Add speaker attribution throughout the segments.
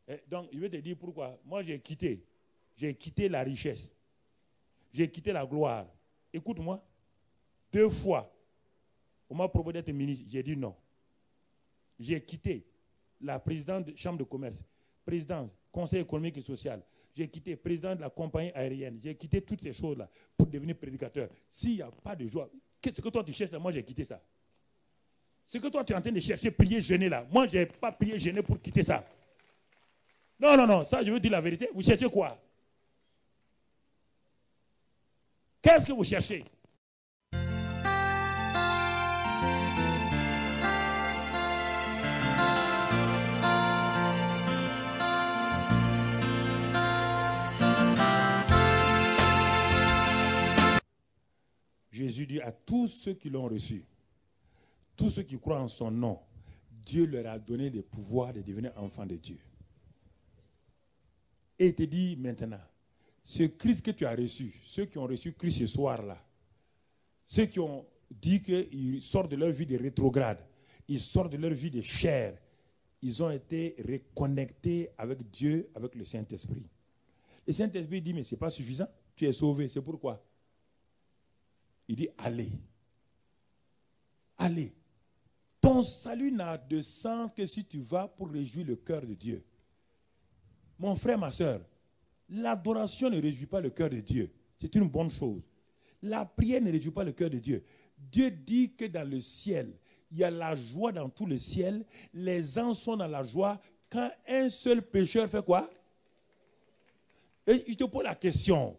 Speaker 1: Et donc, je vais te dire pourquoi. Moi, j'ai quitté la richesse. J'ai quitté la gloire. Écoute-moi, 2 fois, on m'a proposé d'être ministre. J'ai dit non. J'ai quitté la présidente de la Chambre de commerce, présidente du Conseil économique et social. J'ai quitté président de la compagnie aérienne. J'ai quitté toutes ces choses-là pour devenir prédicateur. S'il n'y a pas de joie, qu'est-ce que toi tu cherches là? Moi, j'ai quitté ça. Ce que toi tu es en train de chercher, prier, jeûner là. Moi, je n'ai pas prié, jeûner pour quitter ça. Non, non, non, ça, je veux dire la vérité. Vous cherchez quoi? Qu'est-ce que vous cherchez? Jésus dit à tous ceux qui l'ont reçu, tous ceux qui croient en son nom, Dieu leur a donné le pouvoir de devenir enfants de Dieu. Et il te dit maintenant, ce Christ que tu as reçu, ceux qui ont reçu Christ ce soir-là, ceux qui ont dit qu'ils sortent de leur vie de rétrograde, ils sortent de leur vie de chair, ils ont été reconnectés avec Dieu, avec le Saint-Esprit. Le Saint-Esprit dit, mais ce n'est pas suffisant, tu es sauvé, c'est pourquoi? Il dit, allez. Allez. Ton salut n'a de sens que si tu vas pour réjouir le cœur de Dieu. Mon frère, ma soeur, l'adoration ne réjouit pas le cœur de Dieu. C'est une bonne chose. La prière ne réjouit pas le cœur de Dieu. Dieu dit que dans le ciel, il y a la joie dans tout le ciel. Les anges sont dans la joie quand un seul pécheur fait quoi? Et je te pose la question.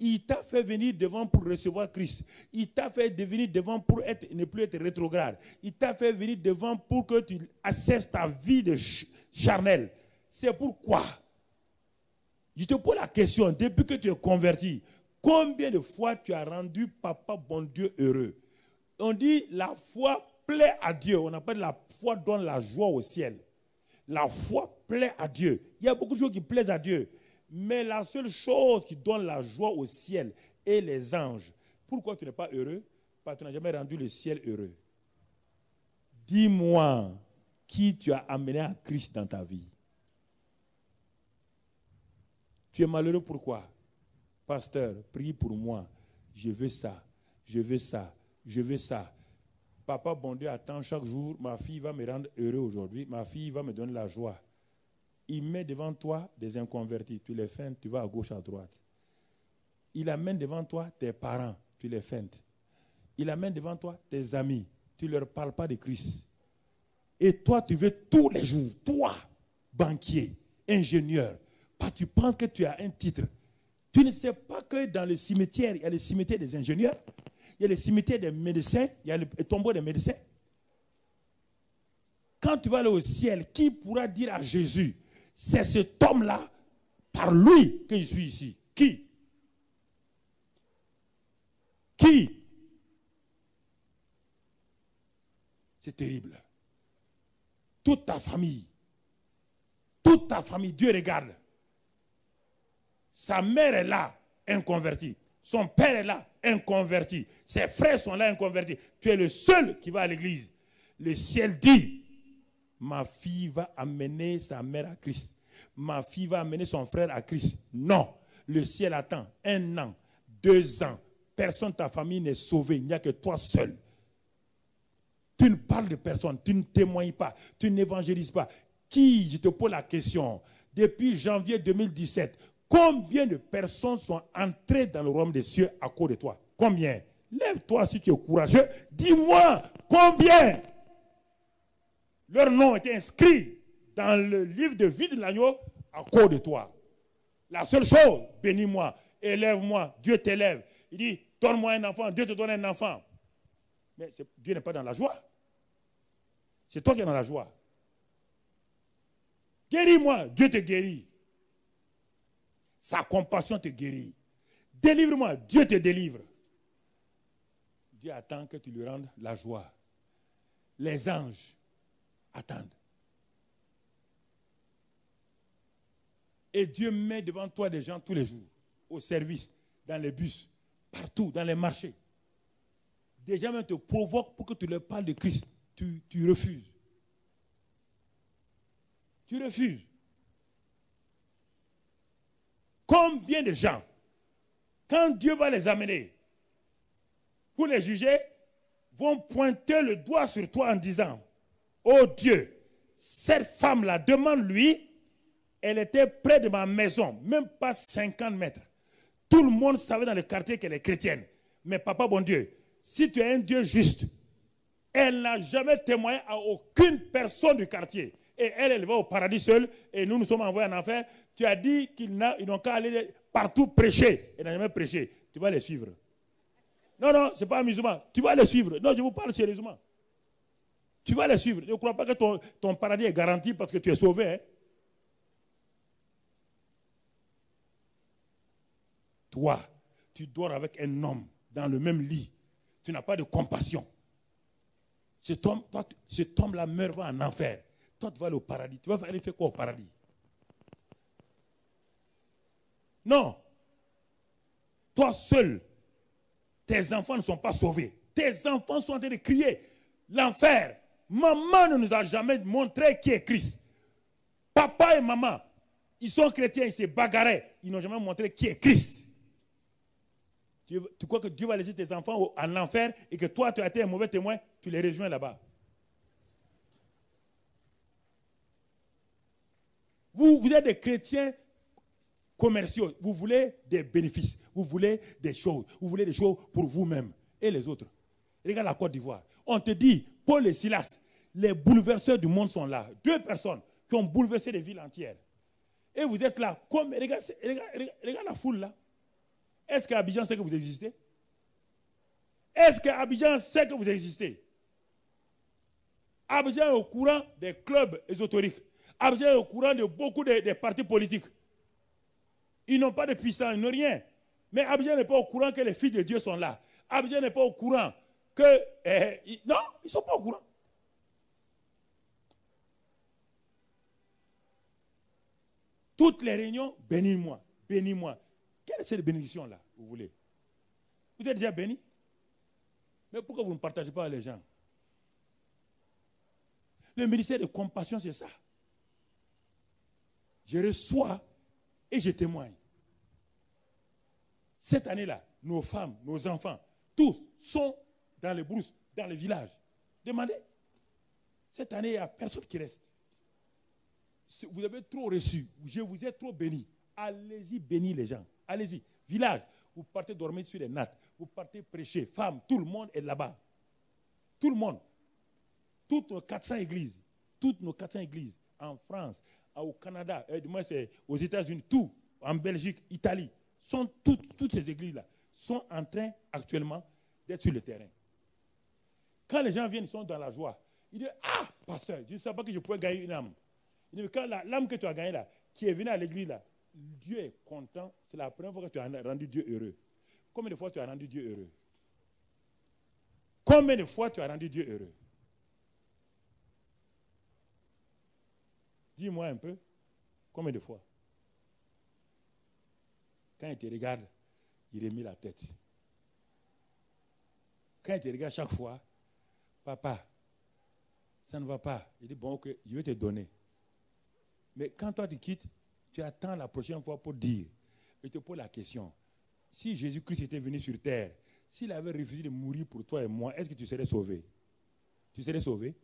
Speaker 1: Il t'a fait venir devant pour recevoir Christ. Il t'a fait venir devant pour ne plus être rétrograde. Il t'a fait venir devant pour que tu assesses ta vie de charnel. C'est pourquoi je te pose la question, depuis que tu es converti, combien de fois tu as rendu Papa bon Dieu heureux? On dit la foi plaît à Dieu. On appelle la foi donne la joie au ciel. La foi plaît à Dieu. Il y a beaucoup de choses qui plaisent à Dieu. Mais la seule chose qui donne la joie au ciel est les anges. Pourquoi tu n'es pas heureux? Parce que tu n'as jamais rendu le ciel heureux. Dis-moi qui tu as amené à Christ dans ta vie. Tu es malheureux pourquoi? Pasteur, prie pour moi. Je veux ça, je veux ça, je veux ça. Papa bon Dieu attend chaque jour, ma fille va me rendre heureux aujourd'hui, ma fille va me donner la joie. Il met devant toi des inconvertis, tu les feintes, tu vas à gauche, à droite. Il amène devant toi tes parents, tu les feintes. Il amène devant toi tes amis, tu ne leur parles pas de Christ. Et toi, tu veux tous les jours, toi, banquier, ingénieur, parce que tu penses que tu as un titre. Tu ne sais pas que dans le cimetière, il y a le cimetière des ingénieurs, il y a le cimetière des médecins, il y a le tombeau des médecins. Quand tu vas aller au ciel, qui pourra dire à Jésus, c'est cet homme-là, par lui, que je suis ici? Qui? Qui? C'est terrible. Toute ta famille, Dieu regarde. Sa mère est là, inconvertie. Son père est là, inconverti. Ses frères sont là, inconvertis. Tu es le seul qui va à l'église. Le ciel dit, ma fille va amener sa mère à Christ. Ma fille va amener son frère à Christ. Non. Le ciel attend 1 an, 2 ans. Personne de ta famille n'est sauvé. Il n'y a que toi seul. Tu ne parles de personne. Tu ne témoignes pas. Tu n'évangélises pas. Qui, je te pose la question, depuis janvier 2017, combien de personnes sont entrées dans le royaume des cieux à cause de toi? Combien? Lève-toi si tu es courageux. Dis-moi combien? Leur nom était inscrit dans le livre de vie de l'agneau à cause de toi. La seule chose, bénis-moi, élève-moi, Dieu t'élève. Il dit, donne-moi un enfant, Dieu te donne un enfant. Mais Dieu n'est pas dans la joie. C'est toi qui es dans la joie. Guéris-moi, Dieu te guérit. Sa compassion te guérit. Délivre-moi, Dieu te délivre. Dieu attend que tu lui rendes la joie. Les anges attendent. Et Dieu met devant toi des gens tous les jours, au service, dans les bus, partout, dans les marchés. Des gens même te provoquent pour que tu leur parles de Christ. Tu refuses. Tu refuses. Combien de gens, quand Dieu va les amener pour les juger, vont pointer le doigt sur toi en disant, oh Dieu, cette femme-là, demande-lui, elle était près de ma maison, même pas 50 mètres. Tout le monde savait dans le quartier qu'elle est chrétienne. Mais papa, bon Dieu, si tu es un Dieu juste, elle n'a jamais témoigné à aucune personne du quartier. Et elle va au paradis seule, et nous sommes envoyés en enfer. Tu as dit qu'ils n'ont qu'à aller partout prêcher. Elle n'a jamais prêché. Tu vas les suivre. Non, non, ce n'est pas un musulman. Tu vas les suivre. Non, je vous parle sérieusement. Tu vas les suivre. Je ne crois pas que ton paradis est garanti parce que tu es sauvé. Hein? Toi, tu dors avec un homme dans le même lit. Tu n'as pas de compassion. Cet homme-là meurt, va en enfer. Toi, tu vas aller au paradis. Tu vas aller faire quoi au paradis? Non. Toi seul, tes enfants ne sont pas sauvés. Tes enfants sont en train de crier. L'enfer. Maman ne nous a jamais montré qui est Christ. Papa et maman, ils sont chrétiens, ils se bagarraient. Ils n'ont jamais montré qui est Christ. Tu crois que Dieu va laisser tes enfants en enfer et que toi, tu as été un mauvais témoin, tu les rejoins là-bas. Vous êtes des chrétiens commerciaux. Vous voulez des bénéfices. Vous voulez des choses. Vous voulez des choses pour vous-même et les autres. Regarde la Côte d'Ivoire. On te dit, Paul et Silas, les bouleverseurs du monde sont là. 2 personnes qui ont bouleversé des villes entières. Et vous êtes là. Regarde la foule là. Est-ce qu'Abidjan sait que vous existez? Est-ce qu'Abidjan sait que vous existez? Abidjan est au courant des clubs ésotériques. Abidjan est au courant de beaucoup des partis politiques. Ils n'ont pas de puissance, ils n'ont rien. Mais Abidjan n'est pas au courant que les filles de Dieu sont là. Abidjan n'est pas au courant que... non, ils ne sont pas au courant. Toutes les réunions, bénis-moi, bénis-moi. Quelle est cette bénédiction-là, vous voulez? Vous êtes déjà béni? Mais pourquoi vous ne partagez pas avec les gens? Le ministère de compassion, c'est ça. Je reçois et je témoigne. Cette année-là, nos femmes, nos enfants, tous sont dans les brousses, dans les villages. Demandez. Cette année, il n'y a personne qui reste. Vous avez trop reçu. Je vous ai trop béni. Allez-y bénir les gens. Allez-y. Village, vous partez dormir sur les nattes. Vous partez prêcher. Femmes, tout le monde est là-bas. Tout le monde. Toutes nos 400 églises. Toutes nos 400 églises. En France, au Canada, du moins c'est aux États-Unis, tout. En Belgique, Italie. Toutes ces églises-là sont en train actuellement d'être sur le terrain. Quand les gens viennent, ils sont dans la joie. Ils disent, ah, pasteur, je ne savais pas que je pouvais gagner une âme. Il dit, quand l'âme que tu as gagnée là, qui est venue à l'église là, Dieu est content. C'est la première fois que tu as rendu Dieu heureux. Combien de fois tu as rendu Dieu heureux? Combien de fois tu as rendu Dieu heureux? Dis-moi un peu. Combien de fois? Quand il te regarde, il remet la tête. Quand il te regarde chaque fois, papa, ça ne va pas. Il dit, bon, ok, je vais te donner. Mais quand toi tu quittes, tu attends la prochaine fois pour dire. Et te pose la question. Si Jésus-Christ était venu sur terre, s'il avait refusé de mourir pour toi et moi, est-ce que tu serais sauvé? Tu serais sauvé?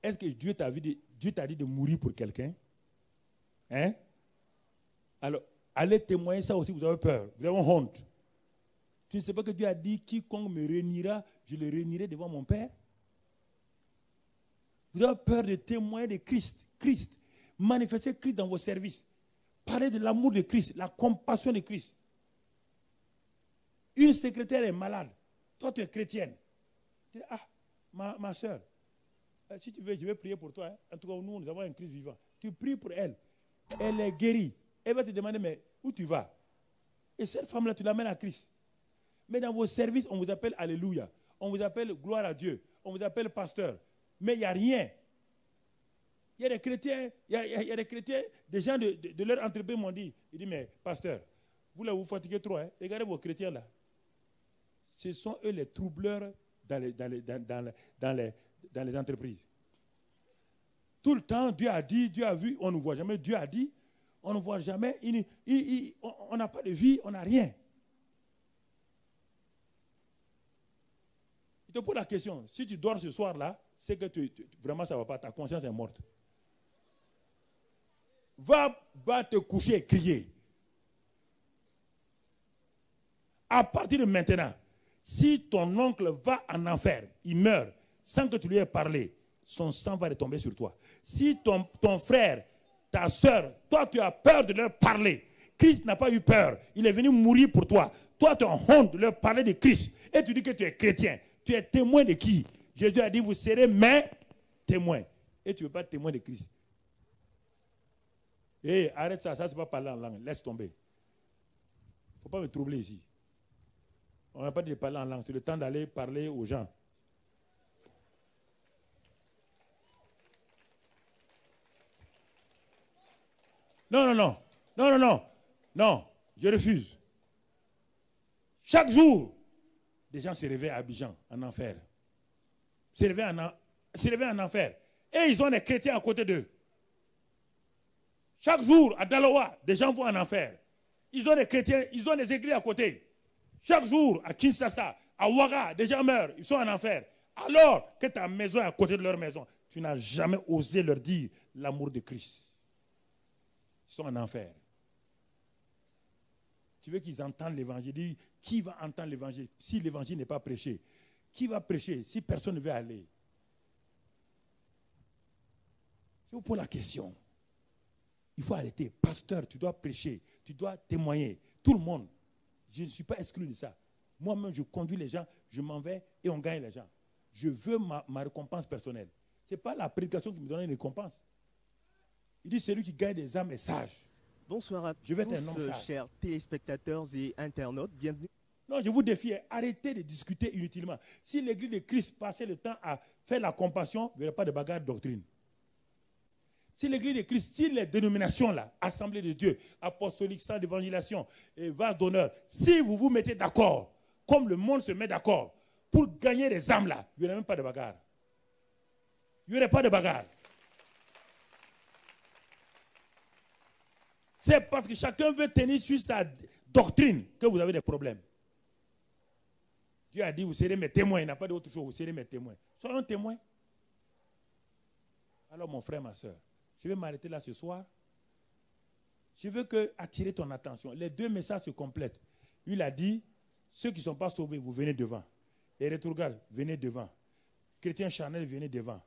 Speaker 1: Est-ce que Dieu t'a dit de mourir pour quelqu'un? Hein? Alors, allez témoigner ça aussi, vous avez peur, vous avez honte. Tu ne sais pas que Dieu a dit, quiconque me réunira, je le réunirai devant mon Père? Vous avez peur de témoigner de Christ. Christ. Manifester Christ dans vos services. Parler de l'amour de Christ, la compassion de Christ. Une secrétaire est malade. Toi, tu es chrétienne. Tu dis, ah, ma soeur, si tu veux, je vais prier pour toi. Hein. En tout cas, nous avons un Christ vivant. Tu pries pour elle. Elle est guérie. Elle va te demander, mais où tu vas? Et cette femme-là, tu l'amènes à Christ. Mais dans vos services, on vous appelle Alléluia. On vous appelle gloire à Dieu. On vous appelle pasteur. Mais il n'y a rien. Il y a des chrétiens, des gens de leur entreprise m'ont dit, ils disent, mais pasteur, vous là, vous fatiguez trop. Hein? Regardez vos chrétiens là. Ce sont eux les troubleurs dans les entreprises. Tout le temps, Dieu a dit, Dieu a vu, on ne voit jamais. Dieu a dit, On ne voit jamais, on n'a pas de vie, on n'a rien. Je te pose la question, si tu dors ce soir-là, c'est que vraiment ça ne va pas, ta conscience est morte. Va te coucher et crier. À partir de maintenant, si ton oncle va en enfer, il meurt, sans que tu lui aies parlé, son sang va retomber sur toi. Si ton frère, ta soeur, toi tu as peur de leur parler, Christ n'a pas eu peur, il est venu mourir pour toi. Toi tu as honte de leur parler de Christ et tu dis que tu es chrétien. Tu es témoin de qui? Jésus a dit, vous serez mes témoins. Et tu ne veux pas être témoin de Christ. Hé, arrête ça, ça c'est pas parler en langue, laisse tomber. Il ne faut pas me troubler ici. On n'a pas dit de parler en langue, c'est le temps d'aller parler aux gens. Non, je refuse. Chaque jour, des gens se réveillent à Abidjan, en enfer. Se réveillent en enfer. Et ils ont des chrétiens à côté d'eux. Chaque jour, à Daloa, des gens vont en enfer. Ils ont des chrétiens, ils ont des églises à côté. Chaque jour, à Kinshasa, à Ouaga, des gens meurent, ils sont en enfer. Alors que ta maison est à côté de leur maison, tu n'as jamais osé leur dire l'amour de Christ. Ils sont en enfer. Tu veux qu'ils entendent l'évangile? Dis, qui va entendre l'évangile si l'évangile n'est pas prêché? Qui va prêcher si personne ne veut aller? Je vous pose la question. Il faut arrêter. Pasteur, tu dois prêcher, tu dois témoigner. Tout le monde. Je ne suis pas exclu de ça. Moi-même, je conduis les gens, je m'en vais et on gagne les gens. Je veux ma récompense personnelle. Ce n'est pas la prédication qui me donne une récompense. Il dit, celui qui gagne des âmes est sage.
Speaker 2: Bonsoir à
Speaker 1: je vais être un homme
Speaker 2: tous,
Speaker 1: sage.
Speaker 2: Chers téléspectateurs et internautes. Bienvenue.
Speaker 1: Non, je vous défie, arrêtez de discuter inutilement. Si l'église de Christ passait le temps à faire la compassion, il n'y aurait pas de bagarre de doctrine. Si l'église de Christ, si les dénominations là, Assemblée de Dieu, apostolique, centre d'évangélisation et vase d'honneur, si vous vous mettez d'accord, comme le monde se met d'accord, pour gagner les âmes là, il n'y aurait même pas de bagarre. Il n'y aurait pas de bagarre. C'est parce que chacun veut tenir sur sa doctrine que vous avez des problèmes. Dieu a dit, vous serez mes témoins. Il n'a pas d'autre chose, vous serez mes témoins. Soyons témoins. Alors mon frère, ma soeur, je vais m'arrêter là ce soir. Je veux attirer ton attention. Les deux messages se complètent. Lui, il a dit, ceux qui ne sont pas sauvés, vous venez devant. Les rétrogrades, venez devant. Chrétiens charnels, venez devant.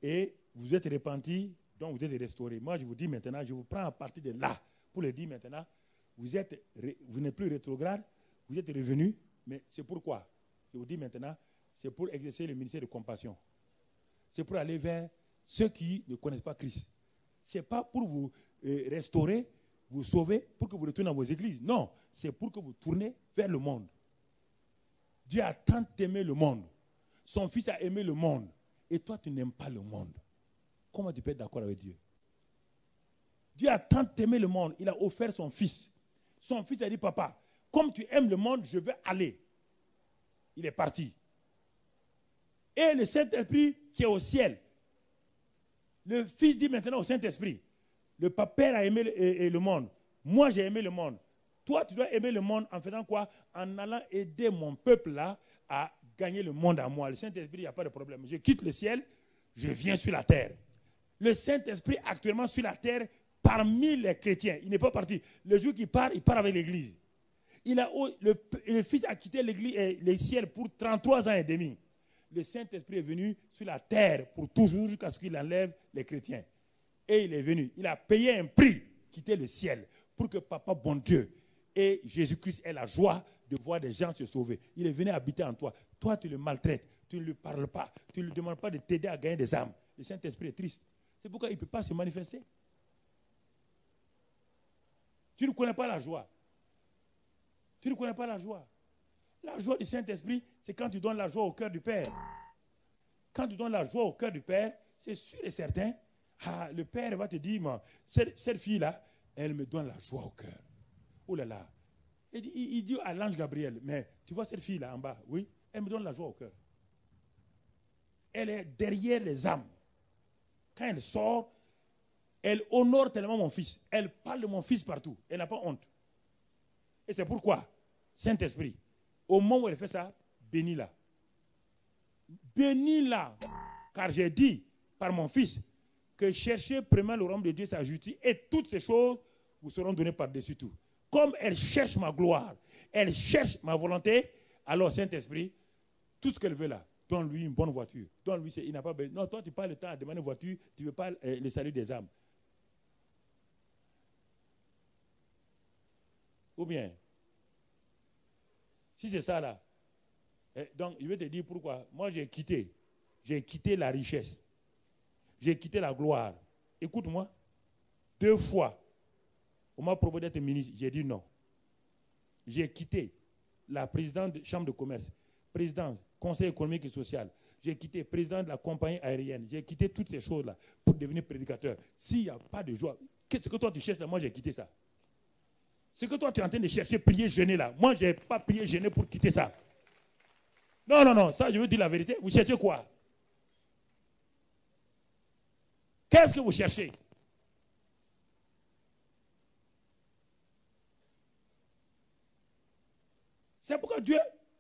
Speaker 1: Et vous êtes repentis, donc vous êtes restaurés. Moi, je vous dis maintenant, je vous prends à partir de là pour le dire maintenant, vous n'êtes plus rétrograde, vous êtes revenus, mais c'est pourquoi? Je vous dis maintenant, c'est pour exercer le ministère de compassion. C'est pour aller vers ceux qui ne connaissent pas Christ. Ce n'est pas pour vous restaurer, vous sauver, pour que vous retournez dans vos églises. Non, c'est pour que vous tournez vers le monde. Dieu a tant aimé le monde. Son fils a aimé le monde. Et toi, tu n'aimes pas le monde. Comment tu peux être d'accord avec Dieu? Dieu a tant aimé le monde, il a offert son fils. Son fils a dit, papa, comme tu aimes le monde, je veux aller. Il est parti. Et le Saint-Esprit qui est au ciel, le fils dit maintenant au Saint-Esprit, le père a aimé le monde. Moi, j'ai aimé le monde. Toi, tu dois aimer le monde en faisant quoi? En allant aider mon peuple là à gagner le monde à moi. Le Saint-Esprit, il n'y a pas de problème. Je quitte le ciel, je viens sur la terre. Le Saint-Esprit actuellement sur la terre, parmi les chrétiens. Il n'est pas parti. Le jour qu'il part, il part avec l'église. Le Fils a quitté l'église et le ciel pour 33 ans et demi. Le Saint-Esprit est venu sur la terre pour toujours jusqu'à ce qu'il enlève les chrétiens. Et il est venu. Il a payé un prix, quitter le ciel, pour que Papa bon Dieu et Jésus-Christ ait la joie de voir des gens se sauver. Il est venu habiter en toi. Toi, tu le maltraites. Tu ne lui parles pas. Tu ne lui demandes pas de t'aider à gagner des âmes. Le Saint-Esprit est triste. C'est pourquoi il ne peut pas se manifester. Tu ne connais pas la joie. Tu ne connais pas la joie. La joie du Saint-Esprit, c'est quand tu donnes la joie au cœur du Père. Quand tu donnes la joie au cœur du Père, c'est sûr et certain, le Père va te dire, cette fille-là, elle me donne la joie au cœur. Oh là là. Il dit à l'ange Gabriel, mais tu vois cette fille-là en bas, oui, elle me donne la joie au cœur. Elle est derrière les âmes. Quand elle sort, Elle honore tellement mon fils. Elle parle de mon fils partout. Elle n'a pas honte. Et c'est pourquoi, Saint-Esprit, au moment où elle fait ça, bénis-la. Bénis-la. Car j'ai dit par mon fils que cherchez premièrement le royaume de Dieu, sa justice, et toutes ces choses vous seront données par-dessus tout. Comme elle cherche ma gloire, elle cherche ma volonté, alors Saint-Esprit, tout ce qu'elle veut là, donne-lui une bonne voiture. Donne-lui, il n'a pas besoin. Non, toi, tu n'as pas le temps à demander une voiture, tu ne veux pas le salut des âmes. Ou bien, si c'est ça là, donc je vais te dire pourquoi. Moi, j'ai quitté la richesse. J'ai quitté la gloire. Écoute-moi, 2 fois, on m'a proposé d'être ministre, j'ai dit non. J'ai quitté la présidente de chambre de commerce, présidente, conseil économique et social. J'ai quitté président de la compagnie aérienne. J'ai quitté toutes ces choses-là pour devenir prédicateur. S'il n'y a pas de joie, qu'est-ce que toi tu cherches là? Moi, j'ai quitté ça. Ce que toi tu es en train de chercher, prier, jeûner là. Moi, je n'ai pas prié, jeûner pour quitter ça. Non, non, non, ça, je veux dire la vérité. Vous cherchez quoi? Qu'est-ce que vous cherchez? C'est pourquoi Dieu,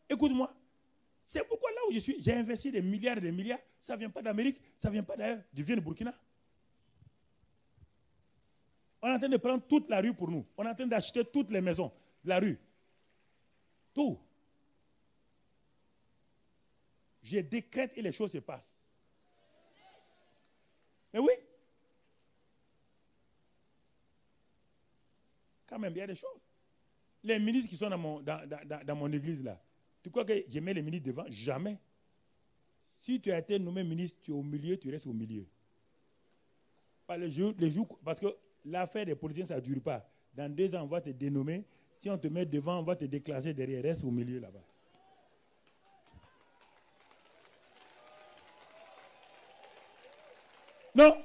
Speaker 1: écoute-moi, c'est pourquoi là où je suis, j'ai investi des milliards et des milliards. Ça ne vient pas d'Amérique, ça ne vient pas d'ailleurs, du vieux de Burkina. On est en train de prendre toute la rue pour nous. On est en train d'acheter toutes les maisons de la rue. Tout. Je décrète et les choses se passent. Mais oui. Quand même, il y a des choses. Les ministres qui sont dans mon église là, tu crois que je mets les ministres devant? Jamais. Si tu as été nommé ministre, tu es au milieu, tu restes au milieu. Pas les jours, parce que l'affaire des politiciens, ça ne dure pas. Dans 2 ans, on va te dénommer. Si on te met devant, on va te déclasser derrière. Reste au milieu là-bas. Non.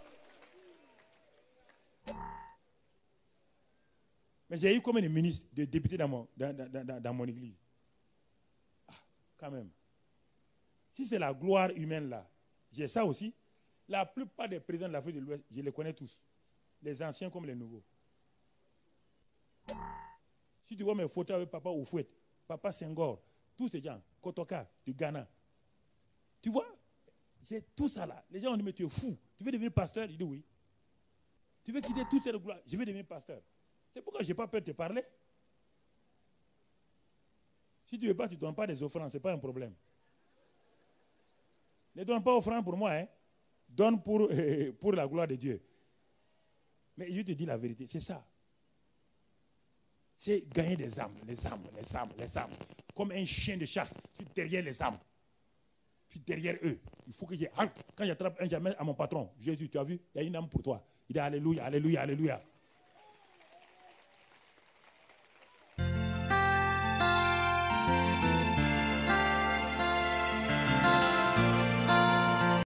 Speaker 1: Mais j'ai eu combien de ministres, de députés dans mon église? Ah, quand même. Si c'est la gloire humaine là, j'ai ça aussi. La plupart des présidents de l'Afrique de l'Ouest, je les connais tous. Les anciens comme les nouveaux. Si tu vois mes photos avec Papa Oufouet, Papa Senghor, tous ces gens, Kotoka, du Ghana. Tu vois, j'ai tout ça là. Les gens ont dit, mais tu es fou. Tu veux devenir pasteur? Je dis oui. Tu veux quitter toute cette gloire? Je veux devenir pasteur. C'est pourquoi je n'ai pas peur de te parler. Si tu ne veux pas, tu ne donnes pas des offrandes, ce n'est pas un problème. Ne donne pas offrande pour moi, hein. Donne pour la gloire de Dieu. Mais je te dis la vérité, c'est ça. C'est gagner des âmes, les âmes. Comme un chien de chasse, tu es derrière les âmes. Tu es derrière eux. Il faut que quand j'attrape un jamais à mon patron, Jésus, tu as vu, il y a une âme pour toi. Il dit Alléluia, Alléluia, Alléluia.